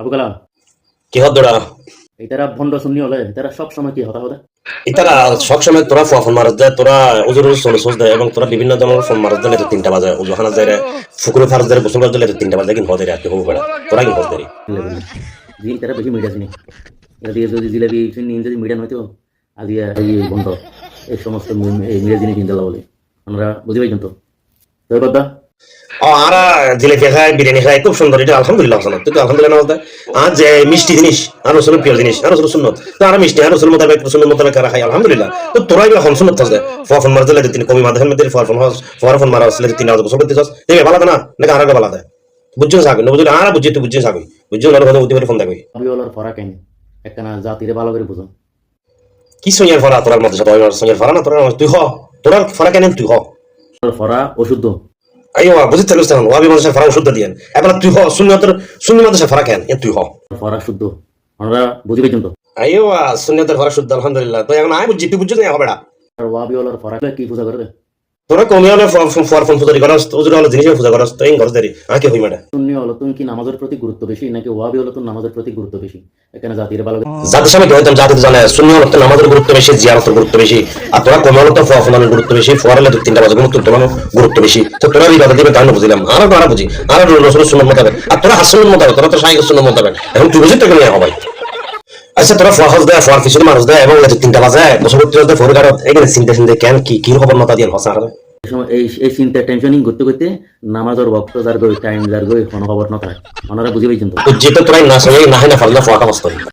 আবু কালাম, কি হদরা এটারা ভণ্ড শূন্য হলে এটারা সব সময় কি হতা হতে ইতারা সবসময় তোরা ফোন মারস দেয়, তোরা উজুর সোস দেয় এবং তোরা বিভিন্ন ধরনের ফোন মারস দিলে 3টা বাজে, উজুখানা যায় ফুকুরে ফারস দেয়, গোসল করে দিলে 3টা বাজে, কিন্তু হতে আর কি হবো বেড়া তোরা কিন্তু হতে এটারা বেশি মিডিয়া চিনি। এটা দিয়ে যদি জিলাপি চিনি যদি মিডিয়া নয়তো আজ এই বন্ধ এই সমস্ত এই মিডিয়া জিনিস কিনতে বলে আমরা বুঝি পাইছেন তো কথা। আরা জিলেপি খায়, বিরিয়ানি খায়, খুব সুন্দর, এটা আলহামদুলিল্লাহ শোনো তুই তো আলহামদুলিল্লাহ না। আর যে মিষ্টি জিনিস আর রসুলের প্রিয় জিনিস আর রসুল সুন্নত, তো আর মিষ্টি আর রসুল মোতাবেক সুন্নত মোতাবেক কারা খাই আলহামদুলিল্লাহ। তো তোরাই এখন সুন্নত থাকবে ফোন মারতে লাগে তিনি কমি মাঝে মধ্যে ফোন মারা আসলে 3 আওয়াজ গোসল করতে চাস এই ভালো না নাকি আর ভালো দেয় বুঝছো সাকই না বুঝলি আর বুঝছি তুই বুঝছিস সাকই বুঝছো না কথা উঠে ফোন দেখবি আবিওলার ফরা কেন একখানা জাতিরে ভালো করে বুঝুন কি সইয়ার ফরা তোরার মধ্যে সাথে সইয়ার ফরা না তোরা তুই হ তোরার ফরা কেন তুই হ ফরা অশুদ্ধ আইও বুঝতে চাইছিস তখন ওয়াবি মানুষের ফরা ওষুধ দিয়েন এবার তুই হ শূন্য মানুষের ফরা কেন তুই হ ফরা শুদ্ধ আমরা বুঝি পাইছেন তো। আইও শূন্যতের ফরা শুদ্ধ আলহামদুলিল্লাহ তো এখন আয় বুঝছি তুই বুঝছিস না হবে না ওয়াবিওলার ফরা কি পূজা করবে তোরা কমে হলে ফোন পূজারি করস ওজুর হলে জিনিস পূজা করস তো এই ঘর দেরি আগে হই ম্যাডা শূন্য হলো তুমি কি নামাজের প্রতি গুরুত্ব বেশি নাকি ওয়াবি হলো তুমি নামাজের প্রতি গুরুত্ব বেশি এখানে জাতিরে ভালো জাতির সামনে হইতাম জাতি জানে শূন্য হলে তো নামাজের গুরুত্ব বেশি জিয়ারতের গুরুত্ব বেশি আর তোরা কমে হলে তো ফোনের গুরুত্ব বেশি ফোয়ারলে 3টা বাজে গুরুত্ব তোমার গুরুত্ব বেশি তো তোরা এই কথা দিবে কারণ বুঝলাম আর বুঝি আর রসুলের সুন্নত মোতাবেক আর তোরা হাসনের মোতাবেক তোরা তো সাইকের সুন্নত মোতাবেক এখন তুই বুঝি তোকে নিয়ে হবে আচ্ছা তোরা ফোয়াজ দেয় ফোয়ার কিছু মানুষ দেয় এবং 3টা বাজে গোসল করতে ফোর গাড়ত এখানে চিন্তা কেন কি খবর মাথা দিয়ে হসা হারে এই চিন্তা টেনশনিং করতে করতে নামাজের বক্ত যার গই টাইম যার গই কোনো খবর নয় ওনারা বুঝি পাইছেন তো যেটা তোরাই না সবাই না হয় না ফালনা ফোয়াটা মস্ত